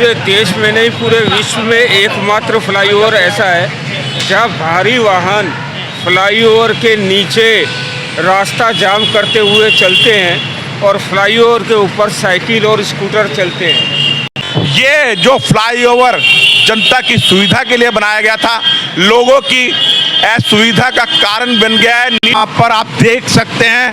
पूरे देश में नहीं पूरे विश्व में एकमात्र फ्लाईओवर ऐसा है जहां भारी वाहन फ्लाईओवर के नीचे रास्ता जाम करते हुए चलते हैं और फ्लाईओवर के ऊपर साइकिल और स्कूटर चलते हैं। ये जो फ्लाईओवर जनता की सुविधा के लिए बनाया गया था, लोगों की असुविधा का कारण बन गया है। यहाँ पर आप देख सकते हैं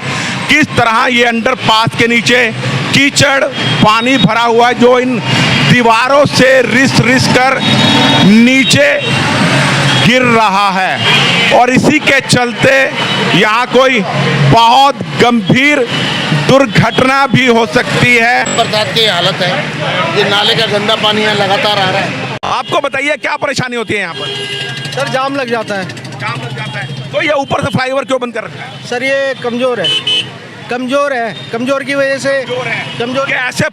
किस तरह ये अंडरपास के नीचे कीचड़ पानी भरा हुआ है, जो इन दीवारों से रिस कर नीचे गिर रहा है और इसी के चलते यहाँ कोई बहुत गंभीर दुर्घटना भी हो सकती है। बरसात की हालत है, ये नाले का गंदा पानी है लगातार आ रहा है। आपको बताइए क्या परेशानी होती है यहाँ पर? सर जाम लग जाता है। जाम लग जाता है तो ये ऊपर से फ्लाईओवर क्यों बंद कर रखा है? सर ये कमज़ोर है, कमज़ोर की वजह से कमज़ोर ऐसे।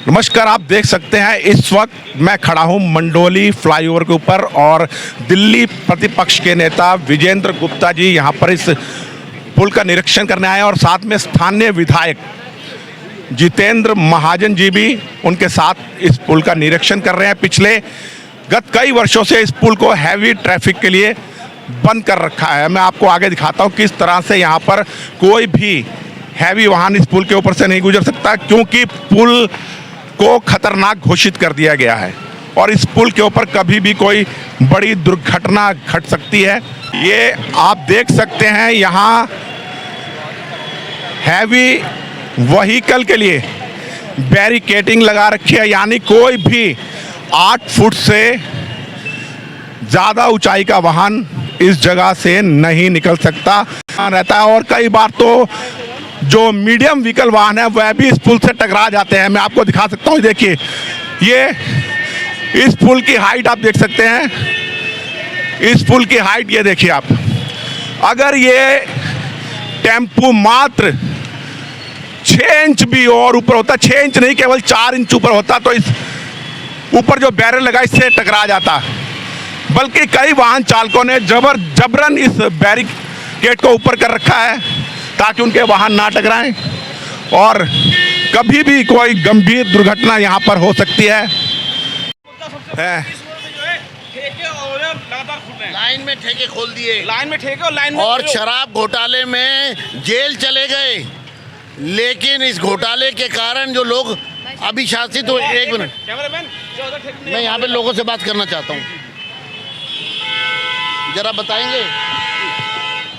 नमस्कार, आप देख सकते हैं इस वक्त मैं खड़ा हूं मंडोली फ्लाईओवर के ऊपर और दिल्ली प्रतिपक्ष के नेता विजेंद्र गुप्ता जी यहां पर इस पुल का निरीक्षण करने आए और साथ में स्थानीय विधायक जितेंद्र महाजन जी भी उनके साथ इस पुल का निरीक्षण कर रहे हैं। गत कई वर्षों से इस पुल को हैवी ट्रैफिक के लिए बंद कर रखा है। मैं आपको आगे दिखाता हूं किस तरह से यहाँ पर कोई भी हैवी वाहन इस पुल के ऊपर से नहीं गुजर सकता, क्योंकि पुल को खतरनाक घोषित कर दिया गया है और इस पुल के ऊपर कभी भी कोई बड़ी दुर्घटना घट सकती है। ये आप देख सकते हैं यहाँ हैवी व्हीकल के लिए बैरिकेडिंग लगा रखी है, यानी कोई भी 8 फुट से ज़्यादा ऊंचाई का वाहन इस जगह से नहीं निकल सकता रहता है। और कई बार तो जो मीडियम व्हीकल वाहन है वह भी इस पुल से टकरा जाते हैं। मैं आपको दिखा सकता हूँ, देखिए ये इस पुल की हाइट आप देख सकते हैं। इस पुल की हाइट ये देखिए आप, अगर ये टेम्पू मात्र 6 इंच भी और ऊपर होता, 6 इंच नहीं केवल 4 इंच ऊपर होता, तो इस ऊपर जो बैरियर लगा इससे टकरा जाता। बल्कि कई वाहन चालकों ने जबरन इस बैरिकेड को ऊपर कर रखा है ताकि उनके वाहन ना टकराएं और कभी भी कोई गंभीर दुर्घटना यहाँ पर हो सकती है। लाइन में ठेके खोल दिए, लाइन में ठेके और शराब घोटाले में जेल चले गए। लेकिन इस घोटाले के कारण जो लोग अभी शासित हो, एक मिनट मैं यहाँ पे लोगों से बात करना चाहता हूँ, जरा बताएंगे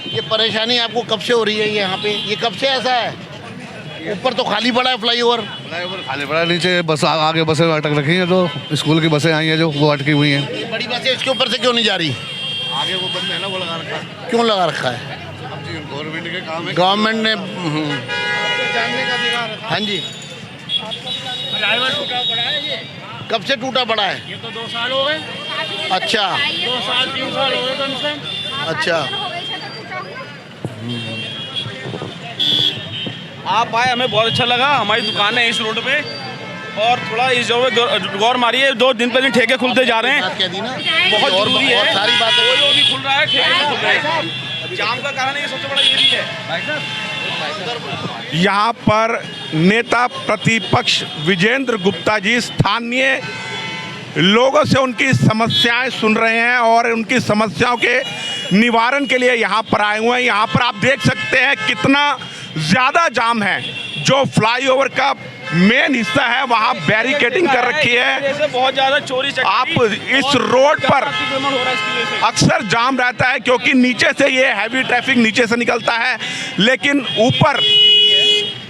ये परेशानी आपको कब से हो रही है? यहाँ पे ये कब से ऐसा है? ऊपर तो खाली पड़ा है फ्लाईओवर खाली पड़ा है, नीचे बस आगे बसें अटक रखी हैं, जो स्कूल की बसें आई हैं जो वो अटकी हुई हैं। बड़ी बसें इसके ऊपर से क्यों नहीं जा रही? आगे वो बंद है ना, वो लगा रखा है। क्यों लगा रखा है? गवर्नमेंट के काम है, गवर्नमेंट ने। हाँ जी, ड्राइवर टूटा पड़ा है। ये कब से टूटा पड़ा है? ये तो 2 साल हो गए। अच्छा 2 साल 3 साल हो गए कम से कम। अच्छा, आप आए, हमें बहुत अच्छा लगा। हमारी दुकान है इस रोड पे और थोड़ा इस जगह गौर मारिए, 2 दिन पर दिन ठेके खुलते जा रहे हैं। बात कह दी ना, बहुत और जरूरी है, सारी बातें। कोई भी खुल रहा है, ठेके भी खुल रहे हैं। जाम का कारण ये सबसे बड़ा ये भी है। यहाँ पर नेता प्रतिपक्ष विजेंद्र गुप्ता जी स्थानीय लोगों से उनकी समस्याएं सुन रहे हैं और उनकी समस्याओं के निवारण के लिए यहाँ पर आए हुए हैं। यहाँ पर आप देख सकते हैं कितना ज़्यादा जाम है। जो फ्लाईओवर का मेन हिस्सा है वहाँ बैरिकेडिंग कर रखी है। बहुत ज़्यादा चोरी आप इस रोड पर अक्सर जाम रहता है क्योंकि नीचे से ये हैवी ट्रैफिक नीचे से निकलता है, लेकिन ऊपर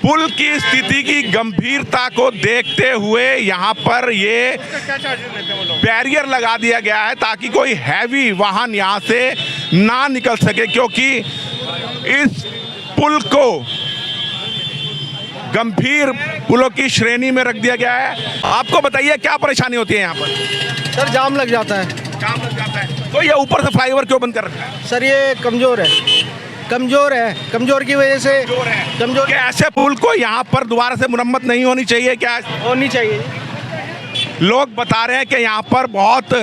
पुल की स्थिति की गंभीरता को देखते हुए यहाँ पर ये बैरियर लगा दिया गया है ताकि कोई हैवी वाहन यहाँ से ना निकल सके, क्योंकि इस पुल को गंभीर पुलों की श्रेणी में रख दिया गया है। आपको बताइए क्या परेशानी होती है यहाँ पर? सर जाम लग जाता है। जाम लग जाता है तो ये ऊपर से फ्लाईओवर क्यों बंद कर रखा है? सर ये कमज़ोर है, कमज़ोर की वजह से कमज़ोर। क्या ऐसे पुल को यहाँ पर दोबारा से मुरम्मत नहीं होनी चाहिए? क्या होनी चाहिए? लोग बता रहे हैं कि यहाँ पर बहुत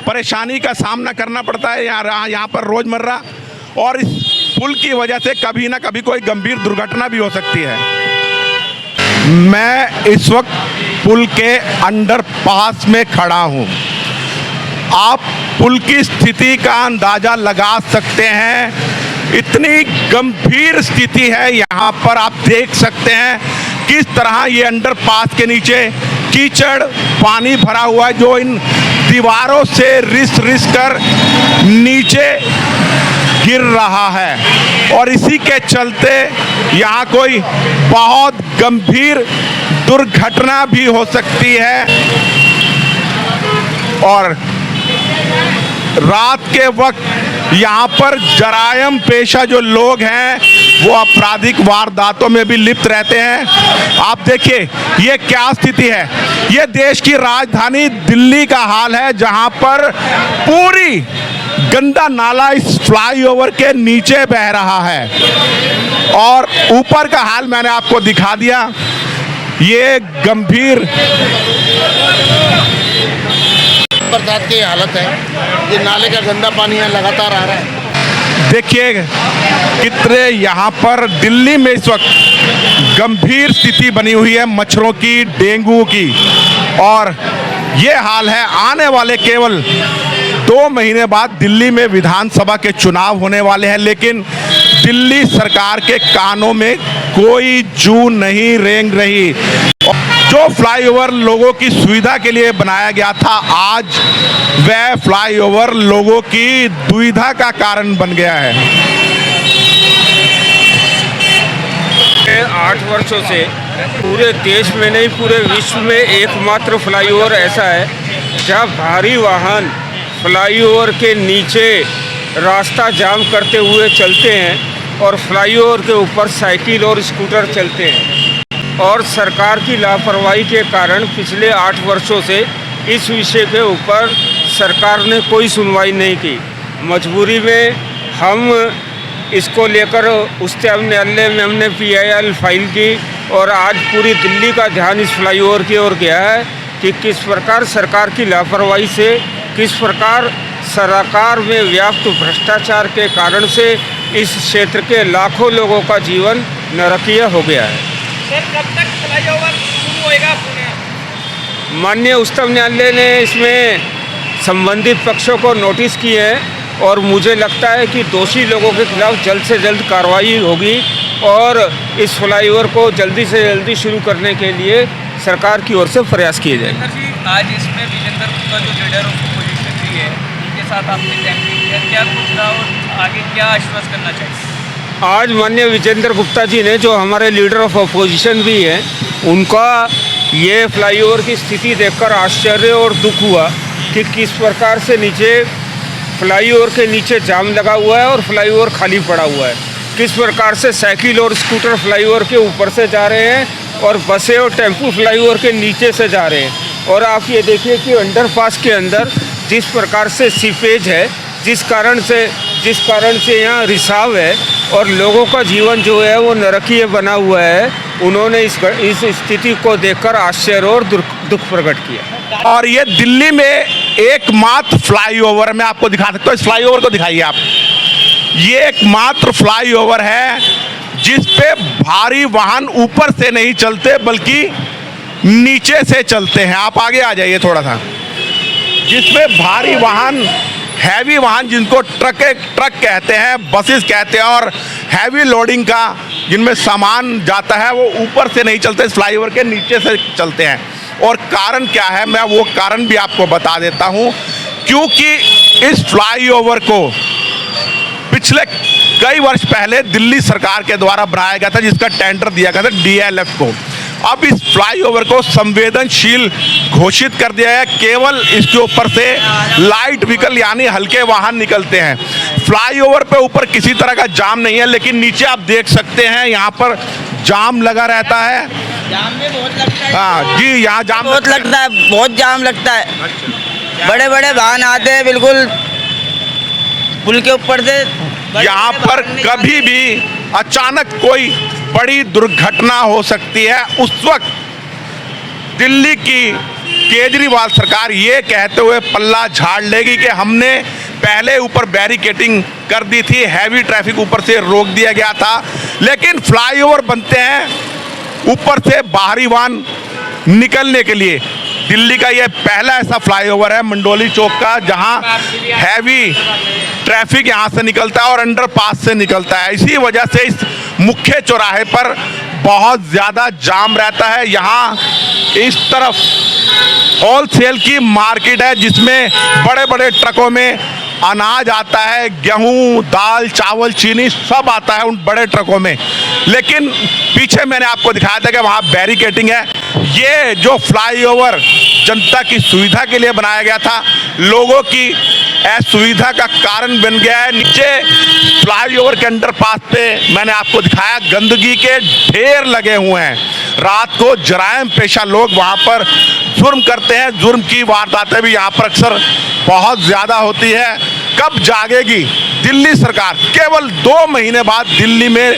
परेशानी का सामना करना पड़ता है यहाँ पर रोज़मर्रा, और इस पुल की वजह से कभी ना कभी कोई गंभीर दुर्घटना भी हो सकती है। मैं इस वक्त पुल के अंडरपास में खड़ा हूं। आप पुल की स्थिति का अंदाजा लगा सकते हैं। इतनी गंभीर स्थिति है यहाँ पर। आप देख सकते हैं किस तरह ये अंडरपास के नीचे कीचड़ पानी भरा हुआ है, जो इन दीवारों से रिस रिस कर नीचे गिर रहा है। और इसी के चलते यहाँ कोई बहुत गंभीर दुर्घटना भी हो सकती है। और रात के वक्त यहाँ पर जरायम पेशा जो लोग हैं वो आपराधिक वारदातों में भी लिप्त रहते हैं। आप देखिए ये क्या स्थिति है। ये देश की राजधानी दिल्ली का हाल है, जहाँ पर पूरी गंदा नाला इस फ्लाईओवर के नीचे बह रहा है। और ऊपर का हाल मैंने आपको दिखा दिया। ये गंभीर बरसात की हालत है। ये नाले का गंदा पानी यहाँ लगातार आ रहा है। देखिए कितने यहाँ पर दिल्ली में इस वक्त गंभीर स्थिति बनी हुई है मच्छरों की, डेंगू की। और ये हाल है। आने वाले केवल 2 महीने बाद दिल्ली में विधानसभा के चुनाव होने वाले हैं, लेकिन दिल्ली सरकार के कानों में कोई जू नहीं रेंग रही। जो फ्लाईओवर लोगों की सुविधा के लिए बनाया गया था, आज वह फ्लाईओवर लोगों की दुविधा का कारण बन गया है। 8 वर्षों से पूरे देश में नहीं पूरे विश्व में एकमात्र फ्लाईओवर ऐसा है जहां भारी वाहन फ्लाईओवर के नीचे रास्ता जाम करते हुए चलते हैं और फ्लाईओवर के ऊपर साइकिल और स्कूटर चलते हैं। और सरकार की लापरवाही के कारण पिछले 8 वर्षों से इस विषय के ऊपर सरकार ने कोई सुनवाई नहीं की। मजबूरी में हम इसको लेकर उच्च न्यायालय में हमने PIL फाइल की और आज पूरी दिल्ली का ध्यान इस फ्लाईओवर की ओर गया है कि किस प्रकार सरकार की लापरवाही से, किस प्रकार सरकार में व्याप्त भ्रष्टाचार के कारण से इस क्षेत्र के लाखों लोगों का जीवन नरकीय हो गया है। सर कब तक फ्लाईओवर शुरू होएगा? माननीय उच्चतम न्यायालय ने इसमें संबंधित पक्षों को नोटिस किए हैं और मुझे लगता है कि दोषी लोगों के खिलाफ जल्द से जल्द कार्रवाई होगी और इस फ्लाईओवर को जल्दी से जल्दी शुरू करने के लिए सरकार की ओर से प्रयास किए जाएंगे। सर जी, आज इसमें विजेंद्र गुप्ता जो लीडर ऑफ अपोजिशन भी है, उनके साथ आपने कैंपिंग किया, क्या कुछ रहा और आगे क्या आश्वस्त करना चाहिए? आज माननीय विजेंद्र गुप्ता जी ने, जो हमारे लीडर ऑफ अपोजिशन भी हैं, उनका ये फ्लाईओवर की स्थिति देखकर आश्चर्य और दुख हुआ कि किस प्रकार से नीचे फ्लाईओवर के नीचे जाम लगा हुआ है और फ्लाईओवर खाली पड़ा हुआ है। किस प्रकार से साइकिल और स्कूटर फ्लाईओवर के ऊपर से जा रहे हैं और बसें और टेम्पू फ्लाईओवर के नीचे से जा रहे हैं। और आप ये देखिए कि अंडरपास के अंदर जिस प्रकार से सीपेज है, जिस कारण से यहाँ रिसाव है और लोगों का जीवन जो है वो नरकीय बना हुआ है। उन्होंने इस स्थिति को देखकर आश्चर्य और दुख प्रकट किया। और ये दिल्ली में एकमात्र फ्लाईओवर, मैं आपको दिखा सकता हूँ, इस फ्लाईओवर को दिखाइए आप। ये एकमात्र फ्लाईओवर है जिस पे भारी वाहन ऊपर से नहीं चलते बल्कि नीचे से चलते हैं। आप आगे आ जाइए थोड़ा सा। जिसमें भारी वाहन, हैवी वाहन जिनको ट्रक कहते हैं, बसेस कहते हैं, और हैवी लोडिंग का जिनमें सामान जाता है, वो ऊपर से नहीं चलते, इस फ्लाईओवर के नीचे से चलते हैं। और कारण क्या है, मैं वो कारण भी आपको बता देता हूँ। क्योंकि इस फ्लाईओवर को पिछले कई वर्ष पहले दिल्ली सरकार के द्वारा बनाया गया था, जिसका टेंडर दिया गया था DLF को। अब इस फ्लाईओवर को संवेदनशील घोषित कर दिया है। केवल इसके ऊपर से लाइट व्हीकल यानी हल्के वाहन निकलते हैं। फ्लाईओवर पे ऊपर किसी तरह का जाम नहीं है, लेकिन नीचे आप देख सकते हैं यहाँ पर जाम लगा रहता है। जाम में बहुत लगता है। हाँ जी, यहाँ जाम बहुत लगता है, बहुत जाम लगता है। बड़े बड़े वाहन आते हैं बिल्कुल पुल के ऊपर से। यहाँ पर कभी भी अचानक कोई बड़ी दुर्घटना हो सकती है। उस वक्त दिल्ली की केजरीवाल सरकार ये कहते हुए पल्ला झाड़ लेगी कि हमने पहले ऊपर बैरिकेडिंग कर दी थी, हैवी ट्रैफिक ऊपर से रोक दिया गया था। लेकिन फ्लाईओवर बनते हैं, ऊपर से बाहरी वाहन निकलने के लिए। दिल्ली का ये पहला ऐसा फ्लाईओवर है मंडोली चौक का जहां हैवी ट्रैफिक यहां से निकलता है और अंडरपास से निकलता है। इसी वजह से इस मुख्य चौराहे पर बहुत ज़्यादा जाम रहता है। यहाँ इस तरफ होलसेल की मार्केट है जिसमें बड़े बड़े ट्रकों में अनाज आता है, गेहूं, दाल, चावल, चीनी सब आता है उन बड़े ट्रकों में। लेकिन पीछे मैंने आपको दिखाया था कि वहाँ बैरिकेडिंग है। ये जो फ्लाईओवर जनता की सुविधा के लिए बनाया गया था, लोगों की असुविधा का कारण बन गया है। नीचे फ्लाईओवर के अंडरपास पे मैंने आपको दिखाया गंदगी के ढेर लगे हुए हैं। रात को जराइम पेशा लोग वहाँ पर जुर्म करते हैं। जुर्म की वारदातें भी यहाँ पर अक्सर बहुत ज़्यादा होती है। कब जागेगी दिल्ली सरकार? केवल 2 महीने बाद दिल्ली में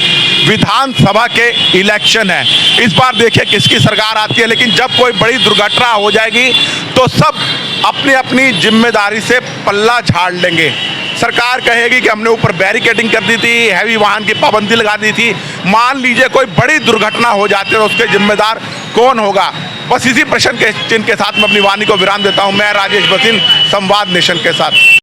विधानसभा के इलेक्शन है। इस बार देखिए किसकी सरकार आती है, लेकिन जब कोई बड़ी दुर्घटना हो जाएगी तो सब अपनी अपनी जिम्मेदारी से पल्ला झाड़ लेंगे। सरकार कहेगी कि हमने ऊपर बैरिकेडिंग कर दी थी, हैवी वाहन की पाबंदी लगा दी थी। मान लीजिए कोई बड़ी दुर्घटना हो जाती है तो उसके जिम्मेदार कौन होगा? बस इसी प्रश्न के चिन्ह के साथ मैं अपनी वाणी को विराम देता हूं। मैं राजेश बसिन, संवाद नेशन के साथ।